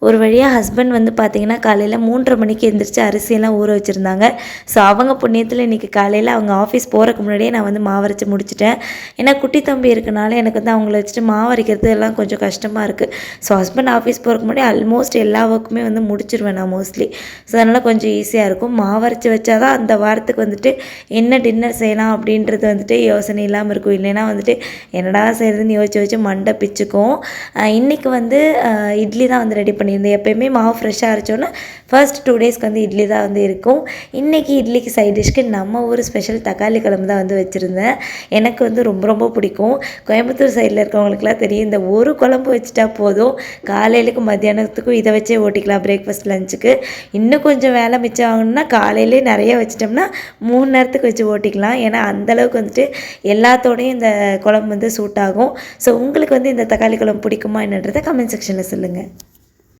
ஒரு வழியாக ஹஸ்பண்ட் வந்து பார்த்திங்கன்னா காலையில் 3:30 மணிக்கு எழுந்திரிச்சு அரிசியெல்லாம் ஊற வச்சுருந்தாங்க. ஸோ அவங்க புண்ணியத்தில் இன்றைக்கி காலையில் அவங்க ஆஃபீஸ் போகிறக்கு முன்னாடியே நான் வந்து மாவரைச்சி முடிச்சிட்டேன். ஏன்னா குட்டி தம்பி இருக்கனால எனக்கு வந்து அவங்கள வச்சுட்டு மாவரைக்கிறது எல்லாம் கொஞ்சம் கஷ்டமாக இருக்குது. ஸோ ஹஸ்பண்ட் ஆஃபீஸ் போகிறக்கு முன்னாடி ஆல்மோஸ்ட் எல்லா ஒர்க்குமே வந்து முடிச்சிருவேன் நான் மோஸ்ட்லி. ஸோ அதனால் கொஞ்சம் ஈஸியாக இருக்கும். மாவரைச்சி வச்சா தான் அந்த வாரத்துக்கு வந்துட்டு என்ன டின்னர் செய்யலாம் அப்படின்றது வந்துட்டு யோசனை இல்லாமல் இருக்கும். இல்லைன்னா வந்துட்டு என்னடா செய்கிறதுன்னு யோசிச்சு மண்டை பிச்சுக்கும். இன்றைக்கி வந்து இட்லி தான் வந்து ரெடி பண்ணியிருந்தேன். எப்போயுமே மாவு ஃப்ரெஷ்ஷாக அரைச்சோன்னா ஃபர்ஸ்ட் 2 டேஸ்க்கு வந்து இட்லி தான் வந்து இருக்கும். இன்றைக்கி இட்லிக்கு சைட் டிஷ்க்கு நம்ம ஊர் ஸ்பெஷல் தக்காளி குழம்பு தான் வந்து வச்சுருந்தேன். எனக்கு வந்து ரொம்ப ரொம்ப பிடிக்கும். கோயம்புத்தூர் சைடில் இருக்கவங்களுக்குலாம் தெரியும், இந்த ஒரு குழம்பு வச்சுட்டா போதும், காலையிலுக்கும் மத்தியானத்துக்கும் இதை வச்சே ஓட்டிக்கலாம் பிரேக்ஃபாஸ்ட் லஞ்சுக்கு. இன்னும் கொஞ்சம் வேலை மிச்சம் ஆகணும்னா காலையிலே நிறைய வச்சிட்டோம்னா 3 நேரத்துக்கு வச்சு ஓட்டிக்கலாம். ஏன்னா அந்தளவுக்கு வந்துட்டு எல்லாத்தோடையும் இந்த குழம்பு வந்து சூட் ஆகும். ஸோ உங்களுக்கு வந்து இந்த தக்காளி குழம்பு பிடிக்குமா என்னன்றதை கமெண்ட் செக்ஷனில் சொல்லுங்கள்.